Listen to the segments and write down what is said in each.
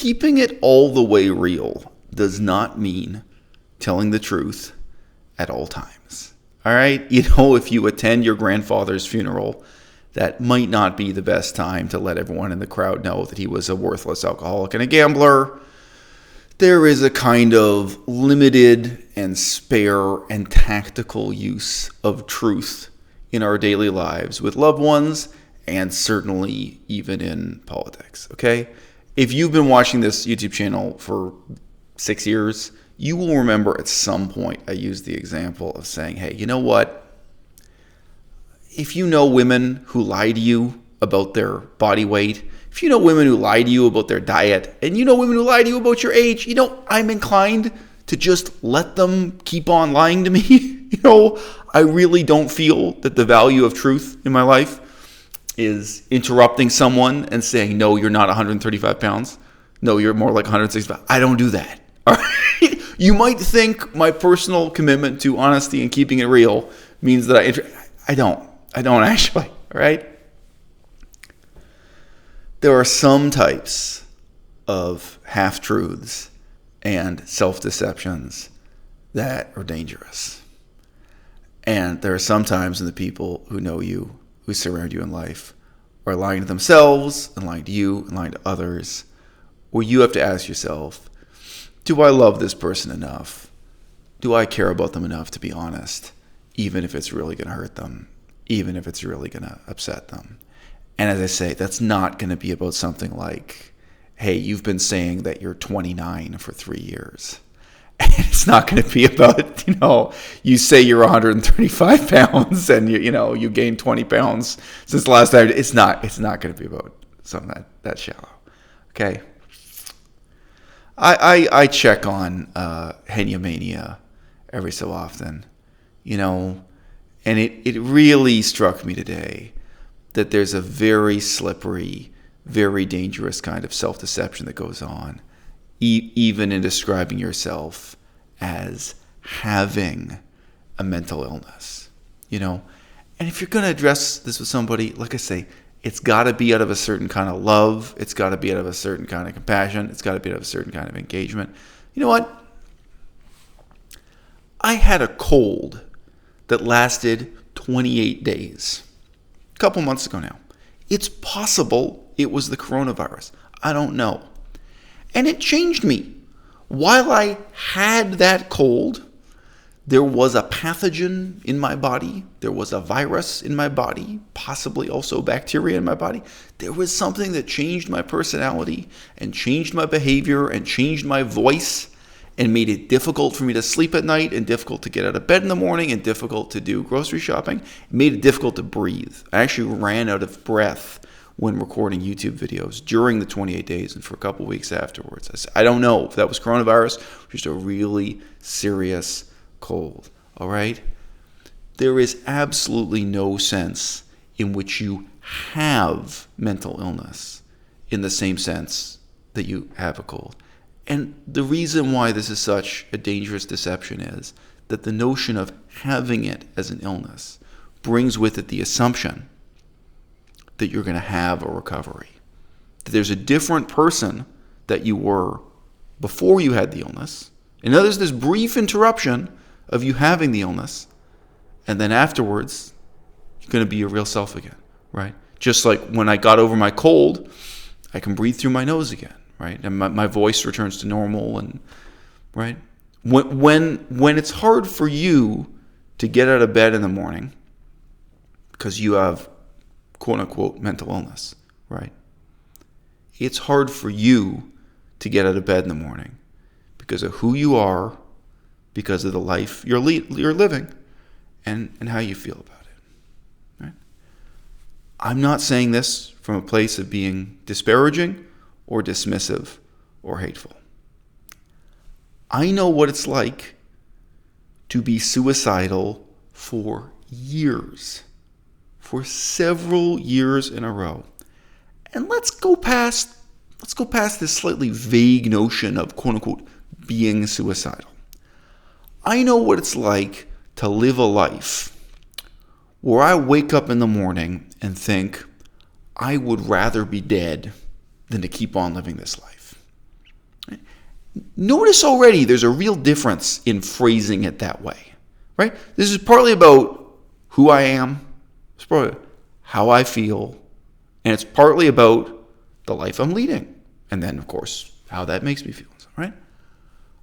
keeping it all the way real does not mean telling the truth at all times. All right? If you attend your grandfather's funeral, that might not be the best time to let everyone in the crowd know that he was a worthless alcoholic and a gambler. There is a kind of limited and spare and tactical use of truth in our daily lives with loved ones, and certainly even in politics, okay? If you've been watching this YouTube channel for 6 years, you will remember at some point I used the example of saying, hey, you know what? If you know women who lie to you about their body weight, if you know women who lie to you about their diet, and you know women who lie to you about your age, I'm inclined to just let them keep on lying to me. I really don't feel that the value of truth in my life is interrupting someone and saying, no, you're not 135 pounds. No, you're more like 165. I don't do that. All right? You might think my personal commitment to honesty and keeping it real means that I don't actually, all right? There are some types of half-truths and self-deceptions that are dangerous. And there are some times when the people who know you, who surround you in life, are lying to themselves and lying to you and lying to others, where you have to ask yourself, do I love this person enough? Do I care about them enough to be honest, even if it's really going to hurt them, even if it's really going to upset them? And as I say, that's not going to be about something like, hey, you've been saying that you're 29 for 3 years. And it's not going to be about, you say you're 135 pounds and you gained 20 pounds since the last time. It's not going to be about something that shallow. Okay. I check on Henyamania every so often, and it really struck me today that there's a very slippery, very dangerous kind of self-deception that goes on, even in describing yourself as having a mental illness, And if you're going to address this with somebody, like I say, it's got to be out of a certain kind of love. It's got to be out of a certain kind of compassion. It's got to be out of a certain kind of engagement. You know what? I had a cold that lasted 28 days. A couple months ago now. It's possible it was the coronavirus. I don't know. And it changed me. While I had that cold, there was a pathogen in my body. There was a virus in my body, possibly also bacteria in my body. There was something that changed my personality and changed my behavior and changed my voice and made it difficult for me to sleep at night and difficult to get out of bed in the morning and difficult to do grocery shopping. It made it difficult to breathe. I actually ran out of breath when recording YouTube videos during the 28 days and for a couple weeks afterwards. I don't know if that was coronavirus or just a really serious cold, all right? There is absolutely no sense in which you have mental illness in the same sense that you have a cold. And the reason why this is such a dangerous deception is that the notion of having it as an illness brings with it the assumption that you're going to have a recovery. That there's a different person that you were before you had the illness. And now there's this brief interruption of you having the illness. And then afterwards, you're going to be your real self again, right? Just like when I got over my cold, I can breathe through my nose again, right? And my voice returns to normal, and right? When it's hard for you to get out of bed in the morning because you have quote unquote mental illness, right? It's hard for you to get out of bed in the morning because of who you are, because of the life you're living, and how you feel about it, right? I'm not saying this from a place of being disparaging or dismissive or hateful. I know what it's like to be suicidal for years, for several years in a row. And let's go past this slightly vague notion of quote unquote being suicidal. I know what it's like to live a life where I wake up in the morning and think, I would rather be dead than to keep on living this life. Notice already there's a real difference in phrasing it that way, right? This is partly about who I am, it's partly how I feel, and it's partly about the life I'm leading. And then, of course, how that makes me feel, right?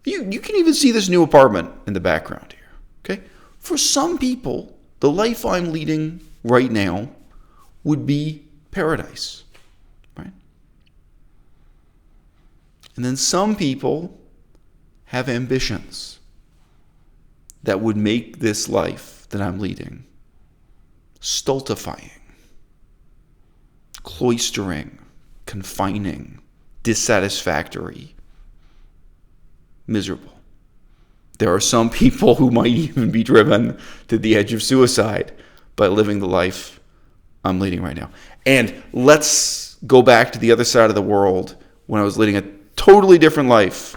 You can even see this new apartment in the background here, okay? For some people, the life I'm leading right now would be paradise, right? And then some people have ambitions that would make this life that I'm leading stultifying, cloistering, confining, dissatisfactory, miserable. There are some people who might even be driven to the edge of suicide by living the life I'm leading right now. And let's go back to the other side of the world when I was leading a totally different life,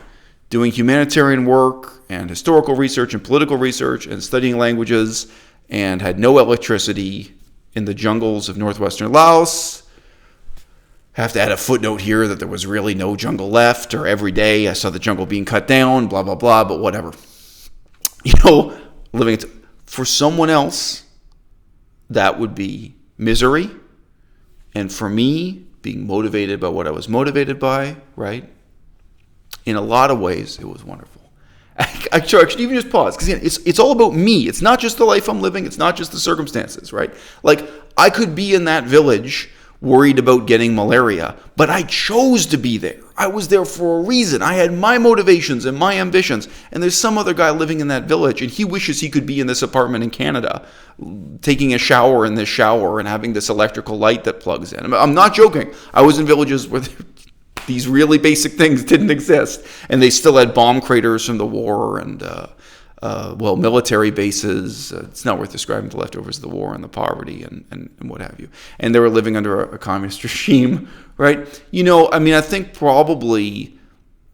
doing humanitarian work and historical research and political research and studying languages, and had no electricity in the jungles of northwestern Laos. Have to add a footnote here that there was really no jungle left, or every day I saw the jungle being cut down, blah, blah, blah, but whatever. Living for someone else, that would be misery. And for me, being motivated by what I was motivated by, right? In a lot of ways, it was wonderful. I should even just pause, because it's all about me. It's not just the life I'm living. It's not just the circumstances, right? Like, I could be in that village worried about getting malaria, but I chose to be there. I was there for a reason. I had my motivations and my ambitions. And there's some other guy living in that village, and he wishes he could be in this apartment in Canada, taking a shower in this shower and having this electrical light that plugs in. I'm not joking. I was in villages where these really basic things didn't exist, and they still had bomb craters from the war and military bases. It's not worth describing the leftovers of the war and the poverty and what have you. And they were living under a communist regime, right? I think probably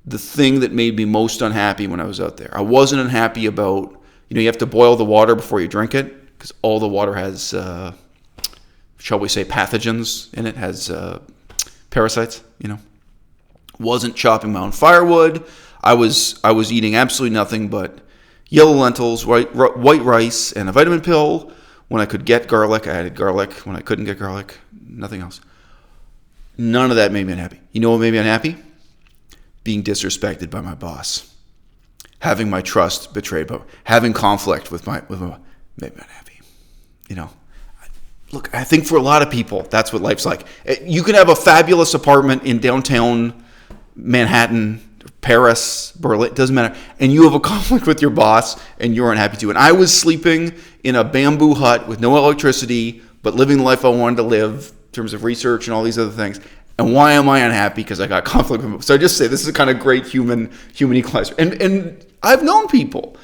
the thing that made me most unhappy when I was out there, I wasn't unhappy about, you have to boil the water before you drink it, because all the water has, shall we say, pathogens in it, has parasites, Wasn't chopping my own firewood. I was eating absolutely nothing but yellow lentils, white rice, and a vitamin pill. When I could get garlic, I added garlic. When I couldn't get garlic, nothing else. None of that made me unhappy. You know what made me unhappy? Being disrespected by my boss. Having my trust betrayed, having conflict with my boss made me unhappy. Look, I think for a lot of people, that's what life's like. You can have a fabulous apartment in downtown Manhattan, Paris, Berlin, it doesn't matter, and you have a conflict with your boss and you're unhappy too. And I was sleeping in a bamboo hut with no electricity, but living the life I wanted to live in terms of research and all these other things. And why am I unhappy? Because I got conflict with my boss. So I just say this is a kind of great human equalizer. And I've known people.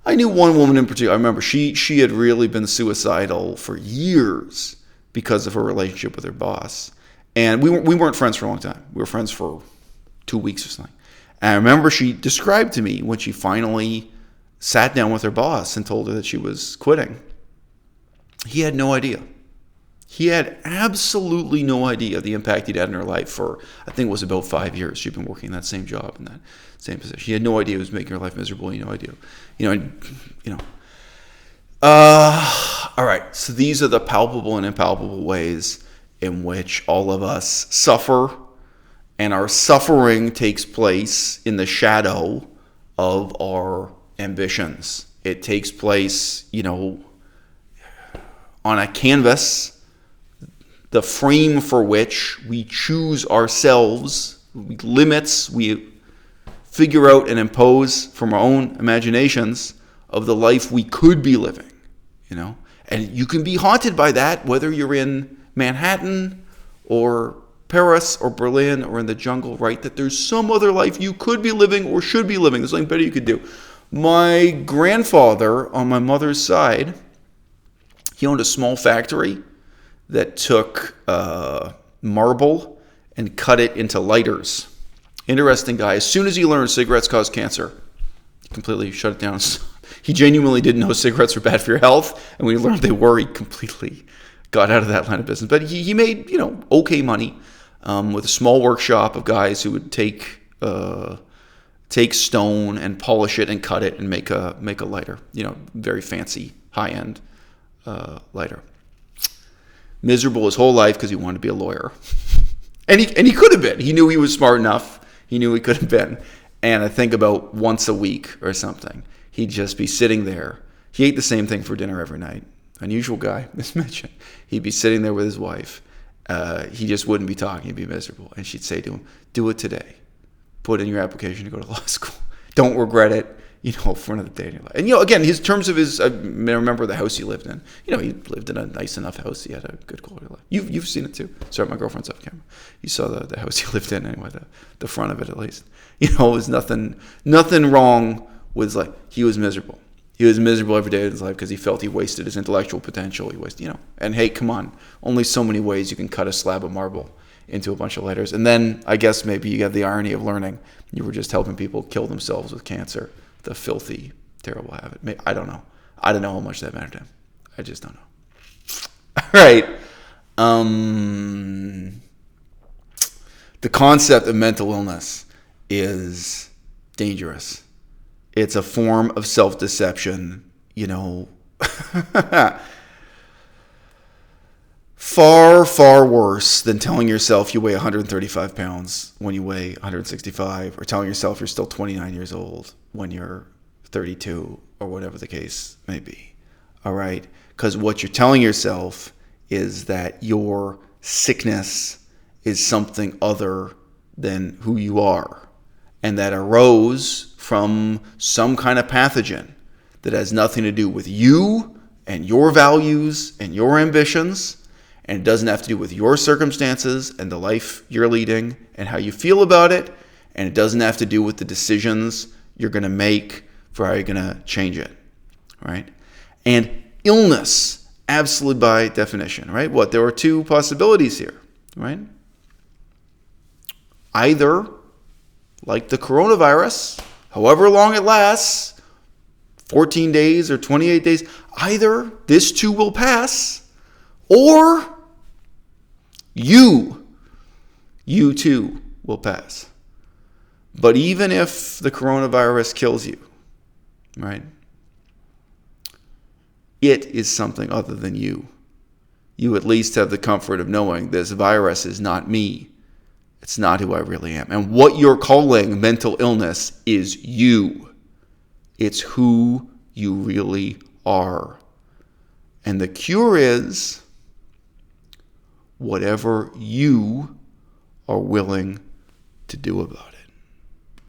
I knew one woman in particular. I remember she had really been suicidal for years because of her relationship with her boss. And we weren't friends for a long time. We were friends for 2 weeks or something. And I remember she described to me when she finally sat down with her boss and told her that she was quitting. He had no idea. He had absolutely no idea the impact he'd had in her life for, I think it was about 5 years. She'd been working in that same job, in that same position. He had no idea it was making her life miserable. He had no idea. All right. So these are the palpable and impalpable ways in which all of us suffer. And our suffering takes place in the shadow of our ambitions. It takes place, on a canvas, the frame for which we choose ourselves, limits we figure out and impose from our own imaginations of the life we could be living, And you can be haunted by that, whether you're in Manhattan or Paris or Berlin or in the jungle, right? That there's some other life you could be living or should be living. There's something better you could do. My grandfather on my mother's side, he owned a small factory that took marble and cut it into lighters. Interesting guy. As soon as he learned cigarettes cause cancer, he completely shut it down. He genuinely didn't know cigarettes were bad for your health. And when he learned they were, he completely got out of that line of business. But he made, okay money. With a small workshop of guys who would take take stone and polish it and cut it and make a lighter. Very fancy, high-end lighter. Miserable his whole life because he wanted to be a lawyer. And he could have been. He knew he was smart enough. He knew he could have been. And I think about once a week or something, he'd just be sitting there. He ate the same thing for dinner every night. Unusual guy, as mentioned. He'd be sitting there with his wife. He just wouldn't be talking. He'd be miserable. And she'd say to him, do it today. Put in your application to go to law school. Don't regret it, for another day in your life. And, again, his terms of his, I remember the house he lived in. He lived in a nice enough house. He had a good quality of life. You've seen it too. Sorry, my girlfriend's off camera. You saw the house he lived in anyway, the front of it at least. It was nothing wrong with, he was miserable. He was miserable every day of his life because he felt he wasted his intellectual potential. He wasted, and hey, come on. Only so many ways you can cut a slab of marble into a bunch of letters. And then I guess maybe you got the irony of learning. You were just helping people kill themselves with cancer. The filthy, terrible habit. I don't know. I don't know how much that mattered to him. I just don't know. All right. The concept of mental illness is dangerous. It's a form of self-deception, far, far worse than telling yourself you weigh 135 pounds when you weigh 165, or telling yourself you're still 29 years old when you're 32, or whatever the case may be. All right? Because what you're telling yourself is that your sickness is something other than who you are, and that arose from some kind of pathogen that has nothing to do with you and your values and your ambitions, and it doesn't have to do with your circumstances and the life you're leading and how you feel about it, and it doesn't have to do with the decisions you're going to make for how you're going to change it, right? And illness, absolutely by definition, right? There are two possibilities here, right? Either, like the coronavirus, however long it lasts, 14 days or 28 days, either this too will pass, or you too will pass. But even if the coronavirus kills you, right, it is something other than you. You at least have the comfort of knowing this virus is not me. It's not who I really am. And what you're calling mental illness is you. It's who you really are. And the cure is whatever you are willing to do about it.